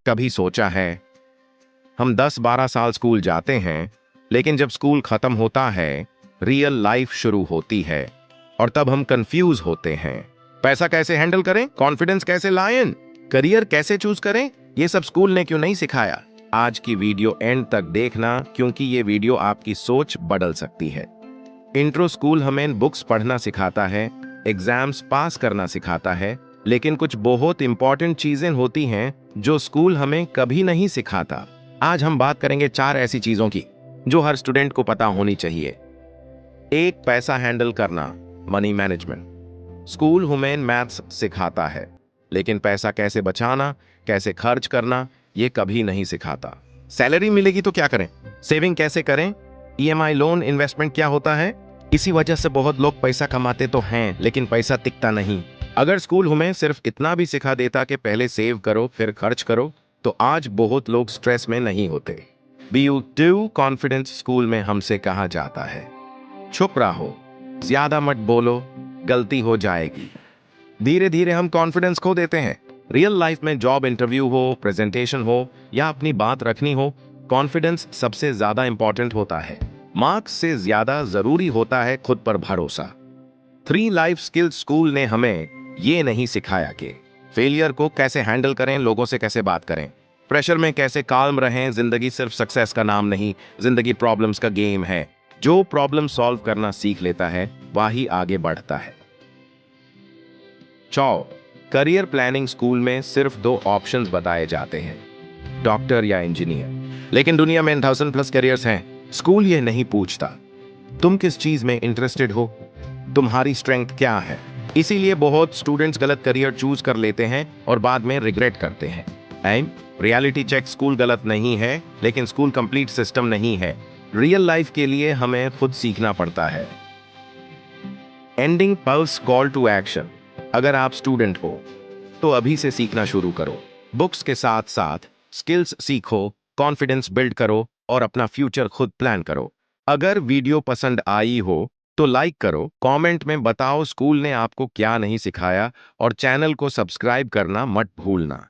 कभी सोचा है, हम 10-12 साल स्कूल जाते हैं, लेकिन जब स्कूल खत्म होता है, रियल लाइफ शुरू होती है और तब हम कंफ्यूज होते हैं। पैसा कैसे हैंडल करें, कॉन्फिडेंस कैसे लाएं, करियर कैसे चूज करें, ये सब स्कूल ने क्यों नहीं सिखाया। आज की वीडियो एंड तक देखना, क्योंकि ये वीडियो आपकी सोच बदल सकती है। इंट्रो स्कूल हमें बुक्स पढ़ना सिखाता है, एग्जाम्स पास करना सिखाता है, लेकिन कुछ बहुत इंपॉर्टेंट चीजें होती हैं जो स्कूल हमें कभी नहीं सिखाता। आज हम बात करेंगे 4 ऐसी चीजों की जो हर स्टूडेंट को पता होनी चाहिए। 1. पैसा हैंडल करना, मनी मैनेजमेंट। स्कूल हमें मैथ्स सिखाता है, लेकिन पैसा कैसे बचाना, कैसे खर्च करना, ये कभी नहीं सिखाता। सैलरी मिलेगी तो क्या करें, सेविंग कैसे करें, ईएमआई लोन इन्वेस्टमेंट क्या होता है। इसी वजह से बहुत लोग पैसा कमाते तो हैं, लेकिन पैसा टिकता नहीं। अगर स्कूल हमें सिर्फ इतना भी सिखा देता कि पहले सेव करो फिर खर्च करो, तो आज बहुत लोग स्ट्रेस में नहीं होते। BU2 कॉन्फिडेंस स्कूल में हमसे कहा जाता है, चुप रहो, ज्यादा मत बोलो, गलती हो जाएगी। धीरे धीरे हम कॉन्फिडेंस खो देते हैं। रियल लाइफ में जॉब इंटरव्यू हो, प्रेजेंटेशन हो या अपनी बात रखनी हो, कॉन्फिडेंस सबसे ज्यादा इंपॉर्टेंट होता है। मार्क्स से ज्यादा जरूरी होता है खुद पर भरोसा। 3 लाइफ स्किल्स स्कूल ने हमें ये नहीं सिखाया कि फेलियर को कैसे हैंडल करें, लोगों से कैसे बात करें, प्रेशर में कैसे काल्म रहें। जिंदगी सिर्फ सक्सेस का नाम नहीं, जिंदगी प्रॉब्लम्स का गेम है। जो प्रॉब्लम सॉल्व करना सीख लेता है वही आगे बढ़ता है। करियर प्लानिंग स्कूल में सिर्फ 2 ऑप्शंस बताए जाते हैं, डॉक्टर या इंजीनियर। लेकिन दुनिया में 1000+ करियर्स हैं। स्कूल ये नहीं पूछता तुम किस चीज में इंटरेस्टेड हो, तुम्हारी स्ट्रेंथ क्या है। इसीलिए बहुत स्टूडेंट्स गलत करियर चूज कर लेते हैं और बाद में रिग्रेट करते हैं। रियलिटी चेक, स्कूल गलत नहीं है, लेकिन स्कूल कंप्लीट सिस्टम नहीं है। रियल लाइफ के लिए हमें खुद सीखना पड़ता है। Ending plus call to action. अगर आप स्टूडेंट हो तो अभी से सीखना शुरू करो। बुक्स के साथ साथ स्किल्स सीखो, कॉन्फिडेंस बिल्ड करो और अपना फ्यूचर खुद प्लान करो। अगर वीडियो पसंद आई हो तो लाइक करो, कमेंट में बताओ स्कूल ने आपको क्या नहीं सिखाया और चैनल को सब्सक्राइब करना मत भूलना।